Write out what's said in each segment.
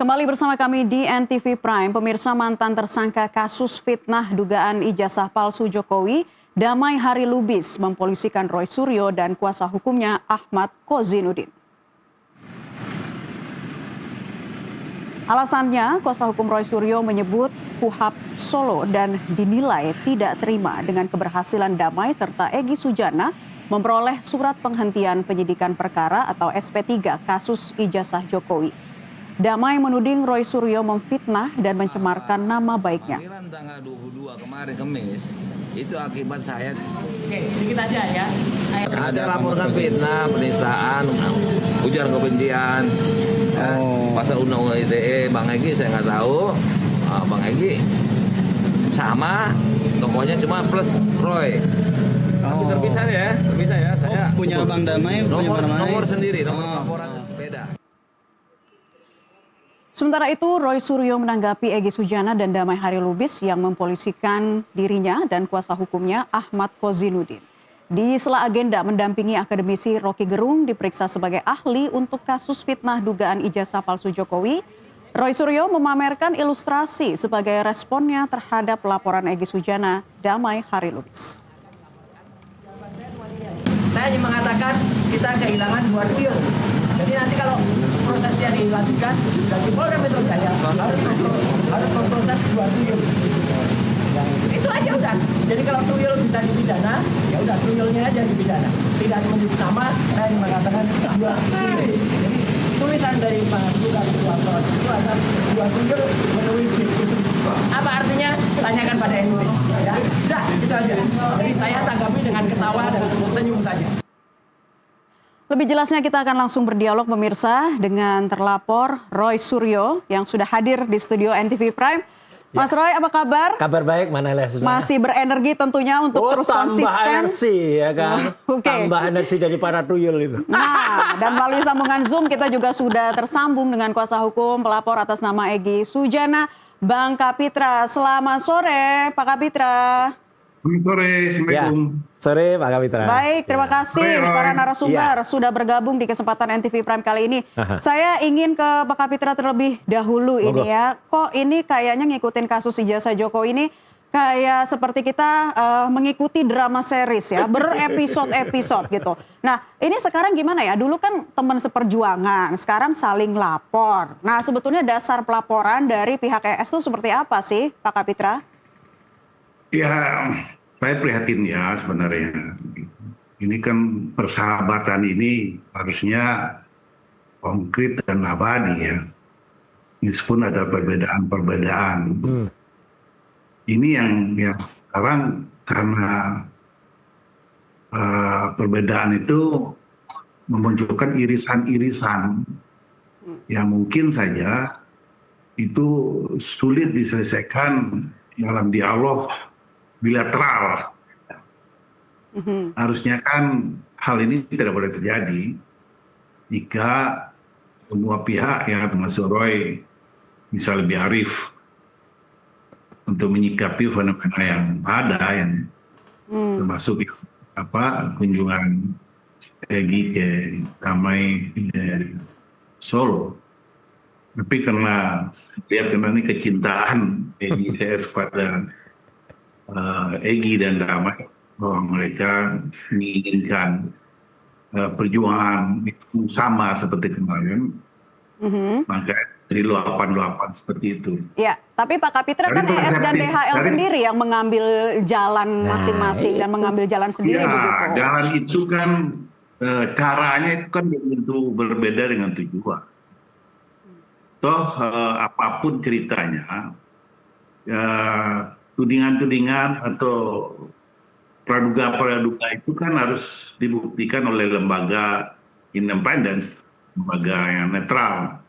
Kembali bersama kami di NTV Prime, pemirsa. Mantan tersangka kasus fitnah dugaan ijazah palsu Jokowi, Damai Hari Lubis, mempolisikan Roy Suryo dan kuasa hukumnya Ahmad Kozinudin. Alasannya, kuasa hukum Roy Suryo menyebut KUHP Solo dan dinilai tidak terima dengan keberhasilan Damai serta Egy Sujana memperoleh surat penghentian penyidikan perkara atau SP3 kasus ijazah Jokowi. Damai menuding Roy Suryo memfitnah dan mencemarkan nama baiknya. Panggilan tanggal 22 kemarin Kamis itu akibat saya. Oke, dikit aja ya. Ada laporkan fitnah, penistaan, ujaran kebencian. Pasal undang-undang ITE, Bang Egy saya nggak tahu. Bang Egy sama, tokohnya cuma plus Roy. Tapi terpisah ya. Saya punya Bang Damai, nomor sendiri, nomor laporan beda. Sementara itu, Roy Suryo menanggapi Egy Sujana dan Damai Hari Lubis yang mempolisikan dirinya dan kuasa hukumnya Ahmad Kozinudin. Di sela agenda mendampingi akademisi Rocky Gerung diperiksa sebagai ahli untuk kasus fitnah dugaan ijazah palsu Jokowi, Roy Suryo memamerkan ilustrasi sebagai responnya terhadap laporan Egy Sujana, Damai Hari Lubis. Saya ingin mengatakan kita kehilangan 2 triliun. Jadi nanti kalau prosesnya dilanjutkan dari Polda Metro Jaya harus memproses 2 triliun. Itu aja udah. Jadi kalau triliun bisa dipidana, ya udah triliunnya aja dipidana. Tidak menyebut nama, saya ingin mengatakan 2 triliun. Jadi tulisan dari Pak Bukan itu ada 2 triliun menulis J. Apa artinya? Tanyakan pada Indonesia. Ya, udah itu aja. Jadi saya tanggapi dengan ketawa dan senyum saja. Lebih jelasnya kita akan langsung berdialog pemirsa dengan terlapor Roy Suryo yang sudah hadir di studio NTV Prime. Mas Roy, apa kabar? Kabar baik, mana Masih berenergi tentunya untuk terus konsisten. Tambah energi ya kan, Okay. Tambah energi dari para tuyul itu. Nah, dan melalui sambungan Zoom kita juga sudah tersambung dengan kuasa hukum pelapor atas nama Egy Sujana, Bang Kapitra. Selamat sore, Pak Kapitra. Selamat sore, Assalamualaikum. Ya, sore Pak Kapitra. Baik, terima kasih Sore, Roy. para narasumber sudah bergabung di kesempatan NTV Prime kali ini. Saya ingin ke Pak Kapitra terlebih dahulu ini ya. Kok ini kayaknya ngikutin kasus ijazah Jokowi ini kayak seperti kita mengikuti drama series ya, berepisode-episode gitu. Nah, ini sekarang gimana ya? Dulu kan teman seperjuangan, sekarang saling lapor. Nah, sebetulnya dasar pelaporan dari pihak ES itu seperti apa sih, Pak Kapitra? Ya, saya prihatin ya sebenarnya. Ini kan persahabatan ini harusnya konkret dan abadi ya. Meskipun ada perbedaan-perbedaan. Ini yang sekarang karena perbedaan itu memunculkan irisan-irisan yang mungkin saja itu sulit diselesaikan dalam dialog bilateral. Harusnya kan hal ini tidak boleh terjadi jika semua pihak ya termasuk Roy bisa lebih arif untuk menyikapi fenomena yang ada yang termasuk kunjungan Egy ke Damai Solo. Tapi karena lihat memang ini kecintaan Egy kepada Egy dan Damai, bahwa mereka menginginkan perjuangan itu sama seperti kemarin, maka jadi luapan-luapan seperti itu. Ya, tapi Pak Kapitra kan ES dan DHL sendiri yang mengambil jalan masing-masing dan mengambil jalan sendiri begitu. Jalan itu kan caranya itu kan tentu berbeda dengan tujuan. Toh apapun ceritanya, tudingan-tudingan atau praduga-praduga itu kan harus dibuktikan oleh lembaga independen, lembaga yang netral.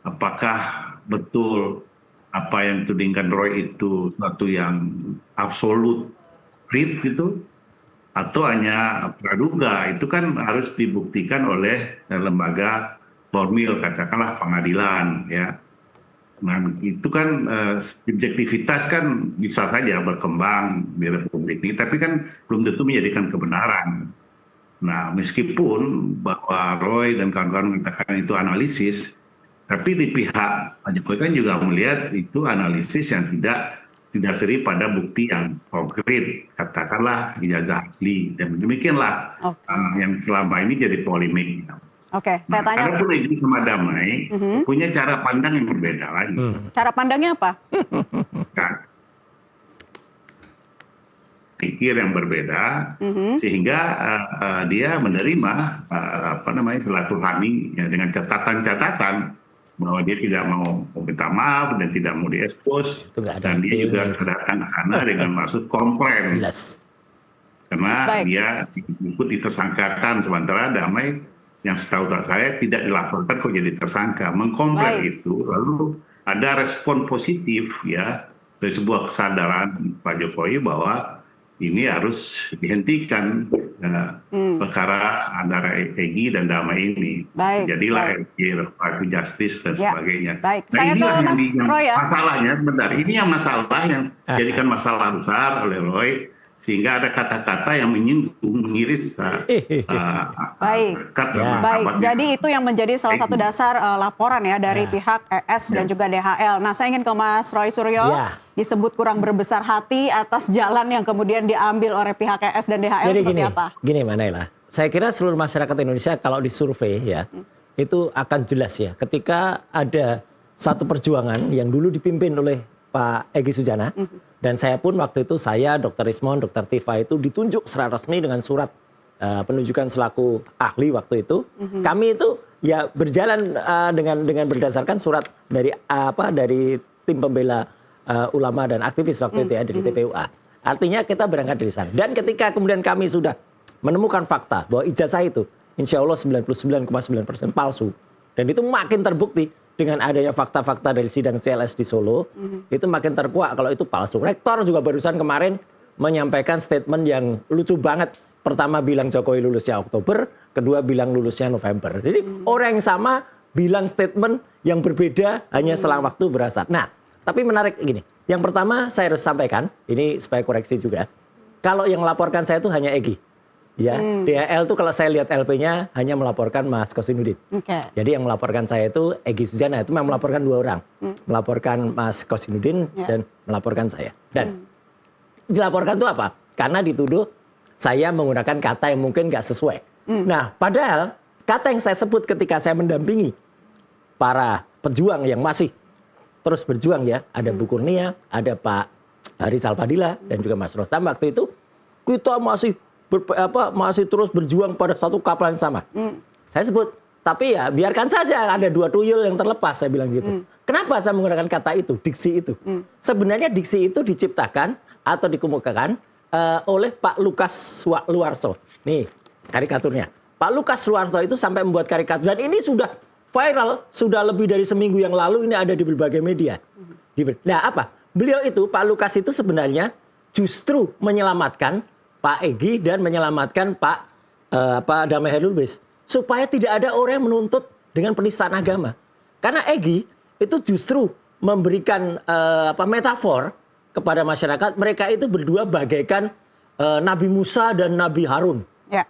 Apakah betul apa yang ditudingkan Roy itu suatu yang absolut real gitu, atau hanya praduga? Itu kan harus dibuktikan oleh lembaga formil, katakanlah pengadilan ya. Nah itu kan subjektivitas kan bisa saja berkembang di Republik ini, tapi kan belum tentu menjadikan kebenaran. Nah meskipun bahwa Roy dan kawan-kawan mengatakan itu analisis, Tapi di pihak Pak Jokowi kan juga melihat itu analisis yang tidak didasari pada bukti yang konkret, katakanlah ijazah asli, dan demikianlah yang selama ini jadi polemik. Oke, saya tanya. Adapun Egy sama Damai punya cara pandang yang berbeda lagi. Cara pandangnya apa? Kan? Pikir yang berbeda, sehingga dia menerima silaturahmi ya, dengan catatan-catatan bahwa dia tidak mau minta maaf dan tidak mau diekspos, dan dia juga datang ke sana dengan maksud komplain. Jelas. Karena dia ikut ditersangkakan, sementara Damai yang setahu saya tidak dilaporkan kok jadi tersangka, mengkomplain itu, lalu ada respon positif ya dari sebuah kesadaran Pak Jokowi bahwa ini harus dihentikan perkara antara Egy dan Damai ini. Jadilah Restoratif Justice dan sebagainya. Baik. Nah, Saya ke Mas Roy ya. Masalahnya, sebentar, ini yang masalah yang jadikan masalah besar oleh Roy, sehingga ada kata-kata yang menyinggung, mengiris. Baik. Jadi itu yang menjadi salah satu dasar laporan ya dari pihak ES dan juga DHL. Nah, saya ingin ke Mas Roy Suryo. Disebut kurang berbesar hati atas jalan yang kemudian diambil oleh pihak ES dan DHL. Jadi seperti apa? Gini Manela, saya kira seluruh masyarakat Indonesia kalau disurvei ya, itu akan jelas ya. Ketika ada satu perjuangan yang dulu dipimpin oleh Pak Egy Sujana, dan saya pun waktu itu Dr. Ismon, Dr. Tifa itu ditunjuk secara resmi dengan surat penunjukan selaku ahli waktu itu. Kami itu ya berjalan dengan berdasarkan surat dari tim pembela ulama dan aktivis waktu itu ya dari TPUA. Artinya kita berangkat dari sana. Dan ketika kemudian kami sudah menemukan fakta bahwa ijazah itu insya Allah 99,9% palsu, dan itu makin terbukti dengan adanya fakta-fakta dari sidang CLS di Solo, itu makin terkuak kalau itu palsu. Rektor juga barusan kemarin menyampaikan statement yang lucu banget. Pertama bilang Jokowi lulusnya Oktober, kedua bilang lulusnya November. Jadi orang yang sama bilang statement yang berbeda hanya selang waktu berasa. Nah, tapi menarik gini, yang pertama saya harus sampaikan, ini supaya koreksi juga. Kalau yang melaporkan saya itu hanya Egy. Ya, DHL itu kalau saya lihat LP-nya hanya melaporkan Mas Kosinudin. Jadi yang melaporkan saya itu Egy Sujana, itu memang melaporkan dua orang. Melaporkan Mas Kosinudin dan melaporkan saya. Dan dilaporkan itu apa? Karena dituduh saya menggunakan kata yang mungkin nggak sesuai. Nah, padahal kata yang saya sebut ketika saya mendampingi para pejuang yang masih terus berjuang ya, ada Bu Kurnia, ada Pak Rizal Fadila dan juga Mas Rostam waktu itu, kita masih terus berjuang pada satu kapal yang sama. Saya sebut, tapi ya biarkan saja ada dua tuyul yang terlepas, saya bilang gitu. Kenapa saya menggunakan kata itu, diksi itu? Sebenarnya diksi itu diciptakan atau dikemukakan oleh Pak Lukas Luarso. Nih karikaturnya. Pak Lukas Luarso itu sampai membuat karikatur, dan ini sudah viral, sudah lebih dari seminggu yang lalu, ini ada di berbagai media. Nah apa? Beliau itu, Pak Lukas itu sebenarnya justru menyelamatkan Pak Egy dan menyelamatkan Pak Damai Herlubis. Supaya tidak ada orang yang menuntut dengan penistaan agama. Karena Egy itu justru memberikan metafor kepada masyarakat, mereka itu berdua bagaikan Nabi Musa dan Nabi Harun.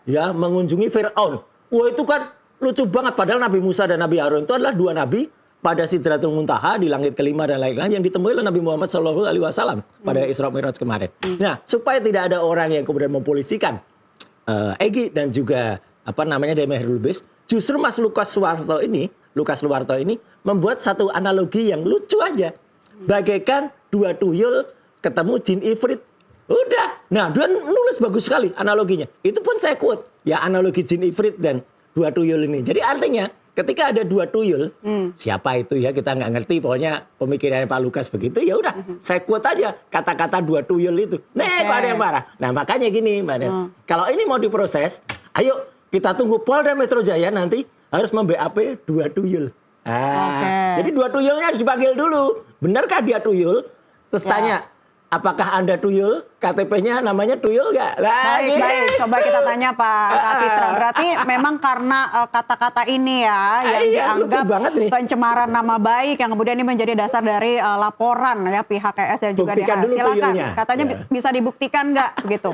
Ya, mengunjungi Fir'aun. Wah itu kan lucu banget, padahal Nabi Musa dan Nabi Harun itu adalah dua nabi pada Sidratul Muntaha di langit kelima dan lain-lain yang ditemui oleh Nabi Muhammad SAW pada Isra Mi'raj kemarin. Nah, supaya tidak ada orang yang kemudian mempolisikan Egy dan juga Damai Herlubis, justru Mas Lukas Luarto ini membuat satu analogi yang lucu aja. Bagaikan dua tuyul ketemu jin ifrit. Udah. Nah, dia nulis bagus sekali analoginya. Itu pun saya quote. Ya, analogi jin ifrit dan dua tuyul ini. Jadi artinya ketika ada dua tuyul, siapa itu ya kita nggak ngerti. Pokoknya pemikirannya Pak Lukas begitu. Ya udah, saya quote aja kata-kata dua tuyul itu. Nih, ada yang marah. Nah makanya gini, Mbak Den. Kalau ini mau diproses, ayo kita tunggu Polda Metro Jaya nanti harus mem-BAP dua tuyul. Jadi dua tuyulnya harus dipanggil dulu. Benarkah dia tuyul? Terus tanya, apakah Anda tuyul? KTP-nya namanya tuyul nggak? Baik. Coba kita tanya Pak Kapitra. Berarti memang karena kata-kata ini ya yang dianggap pencemaran nama baik yang kemudian ini menjadi dasar dari laporan ya pihak KS dan juga DHL. Silakan. Katanya bisa dibuktikan nggak begitu?